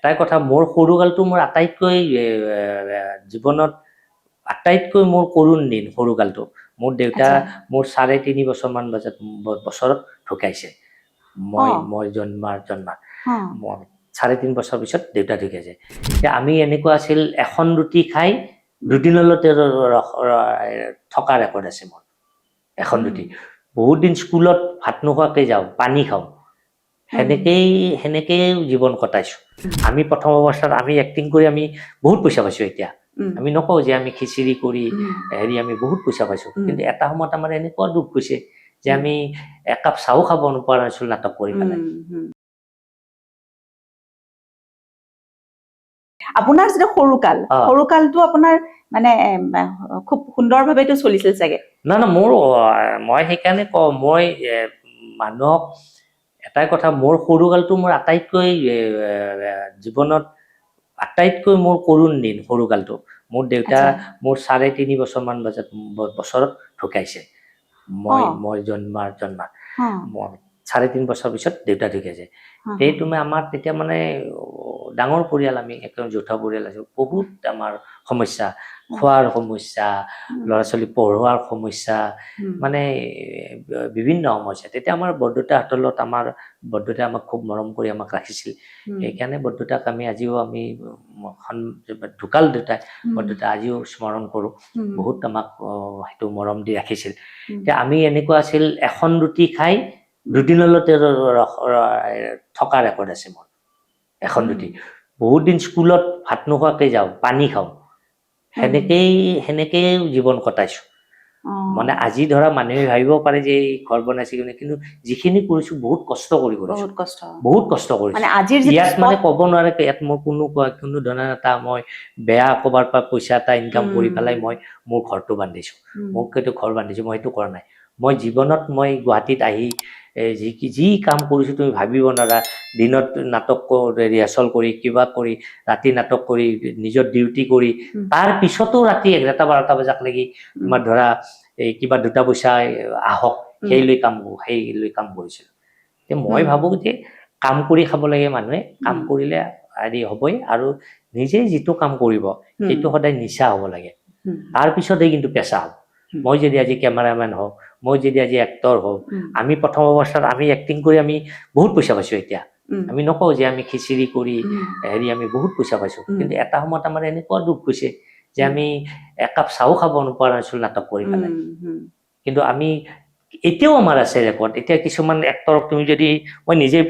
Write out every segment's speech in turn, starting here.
এটাই কথা মোৰ সৰুকালটো মোৰ আটাইতকৈ জীৱনত আটাইতকৈ মোৰ কৰুণ দিন সৰুকালটো মোৰ দেউতা মোৰ 3.5 বছৰমান বছৰত ঢুকাইছে মই জন্মাৰ 3.5 বছৰ পিছত দেউতা ঢুকাইছে আমি এনেকুৱা আছিল এখন ৰুটি খাই দুদিনলৈকে থকা ৰেকৰ্ড আছে মোৰ এখন ৰুটি বহুত দিন স্কুলত ভাত নোখোৱাকৈ যাওঁ পানী খাওঁ সেনেকেই জীৱন কটাইছো আমি প্ৰথম অৱস্থাত আমি এক্টিং কৰি আমি বহুত পইচা পাইছো এতিয়া আমি নকওঁ যে আমি খিচিৰি কৰি হেৰি আমি বহুত পইচা পাইছো কিন্তু এটা সময়ত আমাৰ এনেকুৱা দুখ গৈছে যে আমি একাপ চাও খাব নোপোৱা নাছিলো নাটক কৰি পেলাই আপোনাৰ যেটা সৰুকালটো আপোনাৰ মানে খুব সুন্দৰভাৱেটো চলিছিল চাগে না মই সেইকাৰণে কওঁ মই মানুহক এটাই কথা মোৰ সৰুকালটো মোৰ আটাইতকৈ জীৱনত আটাইতকৈ মোৰ কৰুণ দিন সৰুকালটো মোৰ দেউতা মোৰ 3.5 বছৰমান বছৰত ঢুকাইছে মই জন্মাৰ 3.5 বছৰ পিছত দেউতা ঢুকাইছে তুমি আমাৰ তেতিয়া মানে ডাঙৰ পৰিয়াল আমি একদম যৌথ পৰিয়াল আছো বহুত আমাৰ সমস্যা খোৱাৰ সমস্যা ল'ৰা ছোৱালী পঢ়োৱাৰ সমস্যা মানে বিভিন্ন সমস্যা তেতিয়া আমাৰ বৰদেউতা হাতলত আমাৰ বৰদেউতাই আমাক খুব মৰম কৰি আমাক ৰাখিছিল সেইকাৰণে বৰদেউতাক আমি আজিও আমি ঢুকাল দেউতাই বৰদেউতা আজিও স্মৰণ কৰো বহুত আমাক সেইটো মৰম দি ৰাখিছিল আমি এনেকুৱা আছিল এখন ৰুটি খাই দুদিনলৈকে থকা ৰেকৰ্ড আছে মোৰ এখন ৰুটি বহুত দিন স্কুলত ভাত নোখোৱাকৈ যাওঁ পানী খাওঁ সেনেকেই জীৱন কটাইছো মানে আজি ধৰা মানুহে ভাবিব পাৰে যে ঘৰ বনাইছে কিন্তু যিখিনি কৰিছো বহুত কষ্ট কৰি কৰিছো বহুত কষ্ট কৰিছো ইয়াত মানে ক'ব নোৱাৰে ইয়াত মোৰ কোনো ধৰণৰ এটা মই বেয়া ক'বাৰ পৰা পইচা এটা ইনকাম কৰি পেলাই মই মোৰ ঘৰটো বান্ধিছো মোক সেইটো ঘৰ বান্ধিছো মই সেইটো কৰা নাই মই জীৱনত মই গুৱাহাটীত আহি যি কাম কৰিছো তুমি ভাবিব নোৱাৰা দিনত নাটক ৰিহাৰ্চল কৰি কিবা কৰি ৰাতি নাটক কৰি নিজৰ ডিউটি কৰি তাৰ পিছতো ৰাতি 11-12 বজাক লাগি তোমাৰ ধৰা এই কিবা দুটা পইচা আহক সেই লৈ কাম কৰিছিল মই ভাবো যে কাম কৰি খাব লাগে মানুহে কাম কৰিলে আদি হ'বই আৰু নিজে যিটো কাম কৰিব সেইটো সদায় নিচা হ'ব লাগে তাৰ পিছতে কিন্তু পেশা হ'ব মই যদি আজি কেমেৰামেন হওঁ মই যদি আজি এক্টৰ হওঁ আমি প্ৰথম অৱস্থাত আমি এক্টিং কৰি আমি বহুত পইচা পাইছো এতিয়া আমি নকওঁ যে আমি খিচিৰি কৰি হেৰি আমি বহুত পইচা পাইছো কিন্তু এটা সময়ত আমাৰ এনেকুৱা দুখ গৈছে যে আমি একাপ চাও খাব নোপোৱা নাছিলো নাটক কৰি পেলাই কিন্তু আমি এতিয়াও আমাৰ আছে ৰেকৰ্ড এতিয়া কিছুমান এক্টৰক তুমি যদি মই নিজেই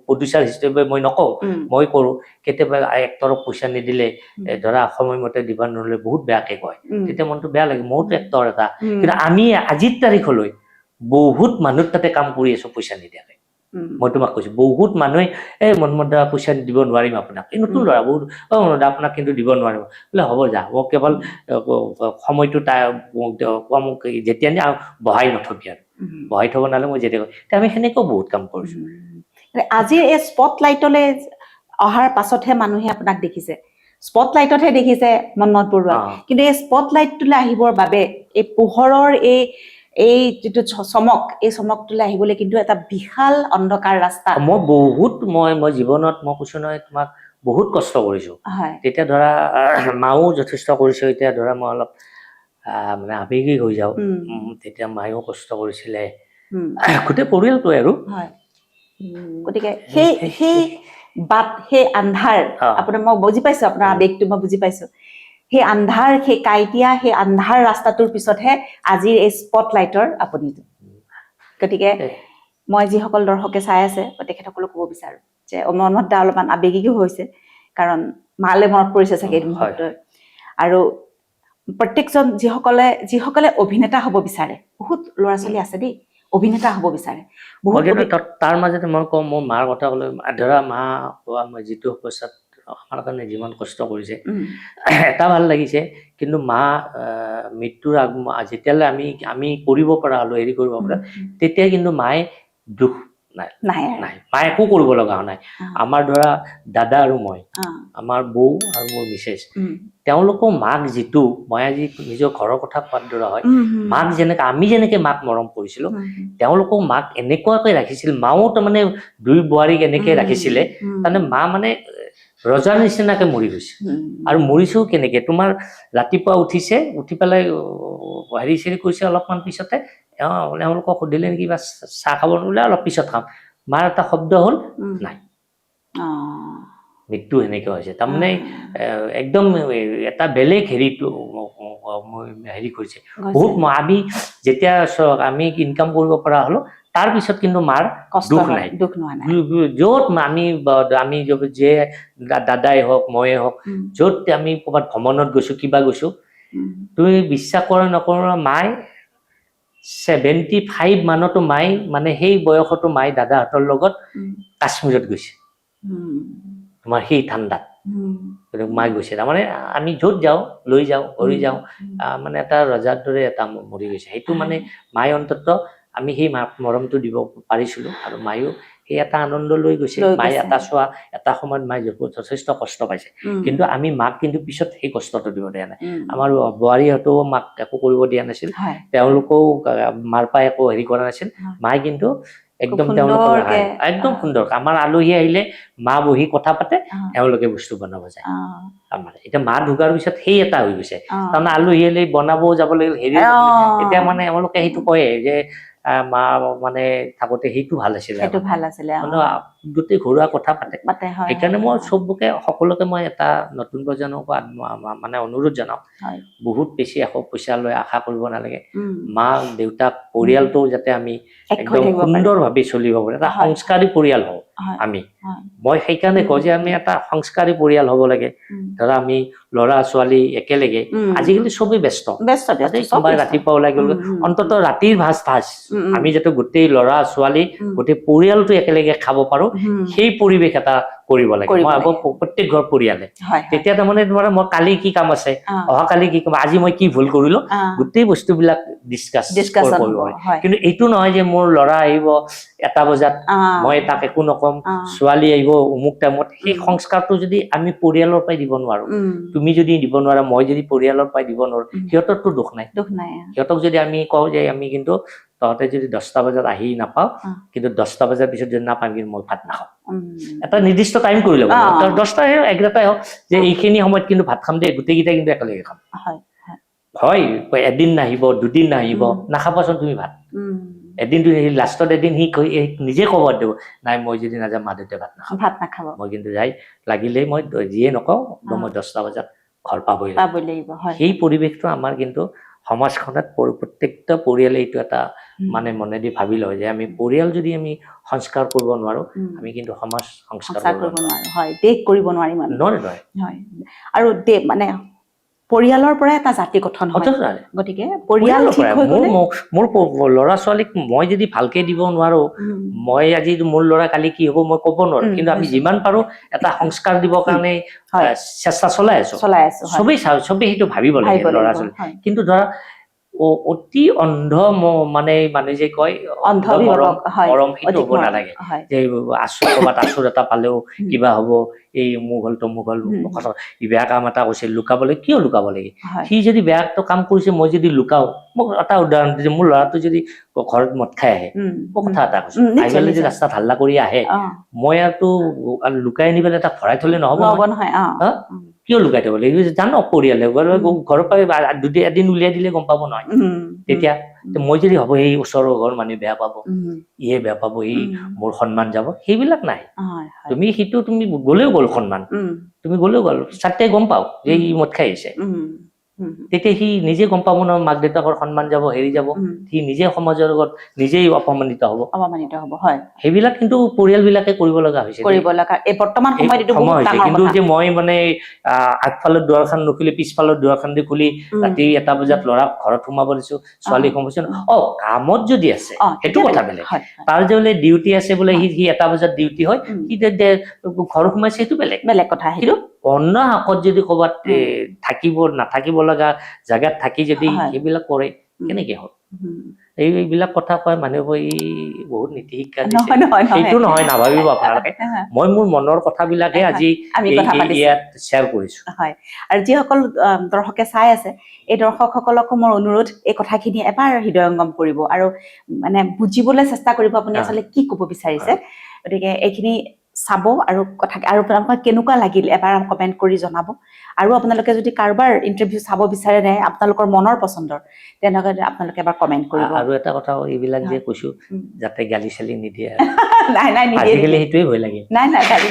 প্ৰডিউচাৰ হিচাপে মই নকওঁ মই কৰো কেতিয়াবা এক্টৰক পইচা নিদিলে ধৰা সময়মতে দিব নোৱাৰিলে বহুত বেয়াকে কয় তেতিয়া মনটো বেয়া লাগে মইতো এক্টৰ এটা কিন্তু আমি আজিৰ তাৰিখলৈ বহুত মানুহ তাতে কাম কৰি আছো পইচা নিদিয়াকে মই তোমাক কৈছো বহুত মানুহে মনমত দা পইচা দিব নোৱাৰিম আপোনাক এই নতুন ল'ৰা বহুত আপোনাক কিন্তু দিব নোৱাৰিম বোলে হ'ব যা মোক কেৱল সময়টো মোক যেতিয়া বহাই নথবি আৰু বহাই থব নালাগে মই যেতিয়া আমি সেনেকেও বহুত কাম কৰিছো আজিৰ এই স্পটলাইটলৈ অহাৰ পাছতহে মানুহে আপোনাক দেখিছে স্পটলাইটতহে দেখিছে মনমত বৰুৱা কিন্তু এই স্পটলাইটটোলৈ আহিবৰ বাবে এই পোহৰৰ এই যিটো চমক এই চমকটোলৈ আহিবলৈ কিন্তু এটা বিশাল অন্ধকাৰ ৰাস্তা মই জীৱনত মই কৈছো নহয় তোমাক বহুত কষ্ট কৰিছো তেতিয়া ধৰা মাও যথেষ্ট কৰিছো এতিয়া ধৰা মই অলপ মানে আবেগিক হৈ যাওঁ তেতিয়া মায়েও কষ্ট কৰিছিলে গোটেই পৰিয়ালটো আৰু গতিকে সেই বাট সেই আন্ধাৰ আপোনাৰ মই বুজি পাইছো আপোনাৰ আবেগটো মই বুজি পাইছো সেই আন্ধাৰ সেই কাইটিয়া সেই আন্ধাৰ ৰাস্তাটোৰ পিছতহে আজিৰ এই স্পটলাইটৰ আপুনি গতিকে মই যিসকল দৰ্শকে চাই আছে তেখেতসকলক ক'ব বিচাৰো যে মনমত দা অলপমান আবেগিকো হৈছে কাৰণ মালে মনত পৰিছে চাগে এই মুহূৰ্তত আৰু প্ৰত্যেকজন যিসকলে অভিনেতা হ'ব বিচাৰে বহুত ল'ৰা ছোৱালী আছে দেই অভিনেতা হ'ব বিচাৰে তাৰ মাজতে মই কওঁ মোৰ মাৰ কথা ক'লে ধৰা মা মই যিটো অৱস্থাত আমাৰ কাৰণে যিমান কষ্ট কৰিছে এটা ভাল লাগিছে কিন্তু মা মৃত্যুৰ যেতিয়ালৈ আমি কৰিব পৰা হলো হেৰি কৰিব পৰা তেতিয়া কিন্তু মায়ে দুখ নাই মায়ে একো কৰিব লগা নাই আমাৰ ধৰা দাদা আৰু মই আমাৰ বৌ আৰু মোৰ মিছেছ তেওঁলোকৰ মাক যিটো মই আজি নিজৰ ঘৰৰ কথা কোৱাৰ দৰে হয় মাক যেনেকে আমি যেনেকে মাক মৰম কৰিছিলো তেওঁলোকক মাক এনেকুৱাকৈ ৰাখিছিল মাও তাৰমানে দুই বোৱাৰীক এনেকে ৰাখিছিলে তাৰমানে মা মানে ৰজাৰ নিচিনাকে মৰি গৈছে আৰু মৰিছেও কেনেকে তোমাৰ ৰাতিপুৱা উঠিছে উঠি পেলাই হেৰি চেৰি কৰিছে অলপমান পিছতে এওঁলোকক সুধিলে নেকি বা চাহ খাব বোলে অলপ পিছত খাম মাৰ এটা শব্দ হ'ল নাই মৃত্যু সেনেকে হৈছে তাৰমানে একদম এটা বেলেগ হেৰিটো হেৰি কৰিছে বহুত আমি যেতিয়া আমি ইনকাম কৰিব পৰা হলো তাৰ পিছত কিন্তু মাৰ দুখ নাই য'ত আমি যে দাদাই হওক ময়ে হওক য'ত আমি ক'ৰবাত ভ্ৰমণত গৈছো কিবা গৈছো তুমি বিশ্বাস কৰা নকৰা মাই 75 মানতো মাই মানে সেই বয়সতো মাই দাদাহঁতৰ লগত কাশ্মীৰত গৈছে তোমাৰ সেই ঠাণ্ডাত মাই গৈছে তাৰমানে আমি য'ত যাওঁ লৈ যাওঁ কৰি যাওঁ মানে এটা ৰজাৰ দৰে এটা মৰি গৈছে সেইটো মানে মাই অন্তত আমি সেই মৰমটো দিব পাৰিছিলো আৰু মায়ো সেই এটা আনন্দ লৈ গৈছে মাই এটা চোৱা এটা সময়ত মাই যথেষ্ট কষ্ট পাইছে কিন্তু আমি মাক কিন্তু পিছত সেই কষ্টটো দিব দিয়া নাই আমাৰ বোৱাৰীহঁতেও মাক একো কৰিব দিয়া নাছিল তেওঁলোকেও মাৰ পৰা একো হেৰি কৰা নাছিল মাই কিন্তু একদম তেওঁলোকৰ একদম সুন্দৰ আমাৰ আলহী আহিলে মা বহি কথা পাতে এওঁলোকে বস্তু বনাব যায় আমাৰ এতিয়া মা ঢুকাৰ পিছত সেই এটা হৈ গৈছে তাৰমানে আলহী আহিলে বনাবও যাব লাগিল হেৰি এতিয়া মানে এওঁলোকে সেইটো কয়ে যে মা মানে থাকোতে সেইটো ভাল আছিলে গোটেই ঘৰুৱা কথা পাতে সেইকাৰণে মই চবকে সকলোকে মই এটা নতুন প্ৰজন্মক মানে অনুৰোধ জনাওঁ বহুত বেছি একো পইচা লৈ আশা কৰিব নালাগে মা দেউতাক পৰিয়ালটো যাতে আমি একদম সুন্দৰভাৱে চলিব পাৰো এটা সংস্কাৰী পৰিয়াল হওঁ আমি মই সেইকাৰণে কওঁ যে আমি এটা সংস্কাৰী পৰিয়াল হ'ব লাগে ধৰা আমি ল'ৰা ছোৱালী একেলগে আজিকালি চবেই ব্যস্ত ৰাতিপুৱা ওলাই গ'ল অন্তত ৰাতিৰ ভাজ আমি যাতে গোটেই ল'ৰা ছোৱালী গোটেই পৰিয়ালটো একেলগে খাব পাৰো সেই পৰিৱেশ এটা কৰিব লাগে মই ভাবো প্ৰত্যেক ঘৰ পৰিয়ালে তেতিয়া তাৰমানে তোমাৰ মই কালি কি কাম আছে অহাকালি কি কাম আজি মই কি ভুল কৰিলো গোটেই বস্তুবিলাক ডিছকাছ কৰিব কিন্তু এইটো নহয় যে মোৰ ল'ৰা আহিব 1 বজাত মই তাক একো নকম ছোৱালী আহিব অমুক টাইমত সেই সংস্কাৰটো যদি আমি পৰিয়ালৰ পৰাই দিব নোৱাৰো তুমি যদি দিব নোৱাৰা মই যদি পৰিয়ালৰ পৰাই দিব নোৱাৰো সিহঁতৰতো দুখ নাই সিহঁতক যদি আমি কওঁ যে আমি কিন্তু তহঁতে যদি 10টা বজাত আহি নাপাও কিন্তু 10টা বজাৰ পিছত যদি নাপাম কিন্তু মই ভাত নাখাওঁ এটা নিৰ্দিষ্ট টাইম কৰি ল'ব 10টা 11টাই হওক যে এইখিনি সময়ত কিন্তু ভাত খাম দেই গোটেইকেইটা কিন্তু একেলগে খাম হয় এদিন নাহিব দুদিন নাহিব নাখাবাচোন তুমি ভাত এদিন লাষ্টত এদিন সি নিজে ক'ব দিব নাই মই যদি নাযাম মা দেউতাই ভাত নাখাব মই কিন্তু যাই লাগিলে মই যিয়ে নকওঁ মই 10টা বজাত ঘৰ পাবই লাগিব সেই পৰিৱেশটো আমাৰ কিন্তু সমাজখনত প্ৰত্যেকটা পৰিয়ালে এইটো এটা মানে মনেদি ভাবি লয় যে আমি পৰিয়াল যদি আমি সংস্কাৰ কৰিব নোৱাৰো আমি কিন্তু সমাজ সংস্কাৰ কৰিব নোৱাৰো দেশ কৰিব নোৱাৰিম আৰু মানে পৰিয়ালৰ পৰা এটা জাতি গঠন হয় গতিকে পৰিয়াল ঠিক হৈ গ'লে মোৰ ল'ৰা ছোৱালীক মই যদি ভালকে দিব নোৱাৰো মই আজি মোৰ ল'ৰা কালি কি হ'ব মই ক'ব নোৱাৰো কিন্তু আমি যিমান পাৰো এটা সংস্কাৰ দিবৰ কাৰণে চেষ্টা চলাই আছো চবেই সেইটো ভাবিব লাগে ল'ৰা ছোৱালী কিন্তু ধৰা অতি অন্ধ মানে মানুহে যে কয় অন্ধ মৰম সেইটো হ'ব নালাগে যে ক'ৰবাত আচুৰ এটা পালেও কিবা হ'ব এই মোক হ'ল তমুক হ'ল বেয়া কাম এটা কৰিছে লুকাবলৈ কিয় লুকাব লাগে সি যদি বেয়া কাম কৰিছে মই যদি লুকাও মোক এটা উদাহৰণ দিছে মোৰ ল'ৰাটো যদি ঘৰত মদ খাই আহে মই কথা এটা কৈছো আহি পেলাই যদি ৰাস্তাত হাল্লা কৰি আহে মই আৰু লুকাই আনি পেলাই তাক ভৰাই থলে নহ'ব নহয় কিয় লুকাই থব লাগিব জানক পৰিয়ালে ঘৰৰ পৰা এদিন উলিয়াই দিলে গম পাব নহয় তেতিয়া মই যদি ভাবো এই ওচৰৰ ঘৰ মানুহে বেয়া পাব ইয়ে বেয়া পাব এই মোৰ সন্মান যাব সেইবিলাক নাই তুমি সেইটো তুমি গলেও গ'ল সন্মান তুমি গলেও গ'ল চাৰটে গম পাও যে ই মদ খাই আহিছে তেতিয়া সি নিজে গম পাব ন মাক দেউতাকৰ সন্মান যাব হেৰি যাব সি নিজে সমাজৰ লগত নিজেই অপমানিত হ'ব সেইবিলাক কিন্তু পৰিয়ালবিলাকে কৰিব লগা হৈছে বৰ্তমান সময়ত কিন্তু যে মই মানে আগফালৰ দুৱাৰখন নুখুলি পিছফালৰ দুৱাৰখন দি খুলি ৰাতি 1টা বজাত ল'ৰাক ঘৰত সোমাব দিছো ছোৱালী সোমাইছো কামত যদি আছে সেইটো কথা বেলেগ তাৰ যে বোলে ডিউটি আছে বোলে সি 1টা বজাত ডিউটি হয় সি ঘৰত সোমাইছে সেইটো বেলেগ কথা কিন্তু অন্য হাকত যদি ক'ৰবাত থাকিব নাথাকিব লগা জাগাত থাকি যদি সেইবিলাক কৰে কেনেকে হ'ল এইবিলাক কথা কয় মানুহে বহুত নীতি শিক্ষা দিছে সেইটো নহয় নাভাবিব আপোনালোকে মই মোৰ মনৰ কথাবিলাকে আজি ইয়াত শ্বেয়াৰ কৰিছো আৰু যিসকল দৰ্শকে চাই আছে এই দৰ্শকসকলকো মোৰ অনুৰোধ এই কথাখিনি এবাৰ হৃদয়ংগম কৰিব আৰু মানে বুজিবলৈ চেষ্টা কৰিব আপুনি আচলতে কি ক'ব বিচাৰিছে গতিকে এইখিনি চাব আৰু কথা আৰু আপোনালোকৰ কেনেকুৱা লাগিল এবাৰ কমেণ্ট কৰি জনাব আৰু আপোনালোকে যদি কাৰোবাৰ ইণ্টাৰভিউ চাব বিচাৰে নাই আপোনালোকৰ মনৰ পচন্দৰ তেনেহ'লে আপোনালোকে এবাৰ কমেণ্ট কৰিব আৰু এটা কথা এইবিলাক যে কৈছো যাতে গালি চালি নিদিয়ে নাই নিদিয়ে আজিকালি সেইটোৱে ভয় লাগে নাই গালি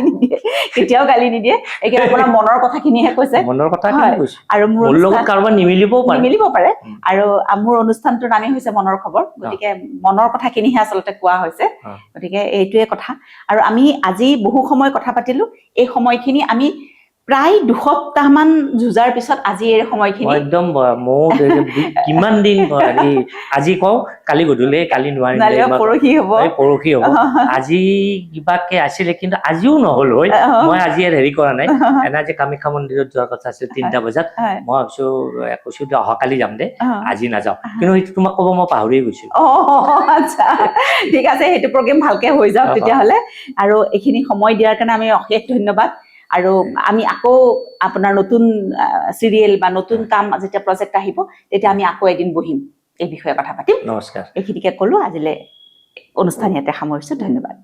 নিদিয়ে কেতিয়াও গালি নিদিয়ে একে আপোনাৰ মনৰ কথাখিনিহে কৈছে মনৰ কথা কৈছো আৰু মোৰ লগত কাৰোবাৰ নিমিলিব পাৰে আৰু মোৰ অনুষ্ঠানটোৰ নামেই হৈছে মনৰ খবৰ গতিকে মনৰ কথাখিনিহে আচলতে কোৱা হৈছে গতিকে এইটোৱে কথা আৰু আমি আজি বহু সময় কথা পাতিলো এই সময়খিনি আমি প্ৰায় 2 সপ্তাহমান যুঁজাৰ পিছত আজি এই সময়খিনি একদম মোৰ কিমান দিন আজি কওঁ কালি গধূলি কালি নোৱাৰিম পৰহি হ'ব আজি কিবাকে আছিলে কিন্তু আজিও নহ'ল হয় মই আজি হেৰি কৰা নাই এনে যে কামাখ্যা মন্দিৰত যোৱাৰ কথা আছিল 3টা বজাত মই কৈছো অহাকালি যাম দে আজি নাযাওঁ কিন্তু সেইটো তোমাক ক'ব মই পাহৰিয়ে গৈছো আচ্ছা ঠিক আছে সেইটো প্ৰগ্ৰেম ভালকে হৈ যাওক তেতিয়াহ'লে আৰু এইখিনি সময় দিয়াৰ কাৰণে আমি অশেষ ধন্যবাদ আৰু আমি আকৌ আপোনাৰ নতুন চিৰিয়েল বা নতুন কাম যেতিয়া প্ৰজেক্ট আহিব তেতিয়া আমি আকৌ এদিন বহিম এই বিষয়ে কথা পাতিম নমস্কাৰ এইখিনিকে ক'লো আজিলৈ অনুষ্ঠান ইয়াতে সামৰিছো ধন্যবাদ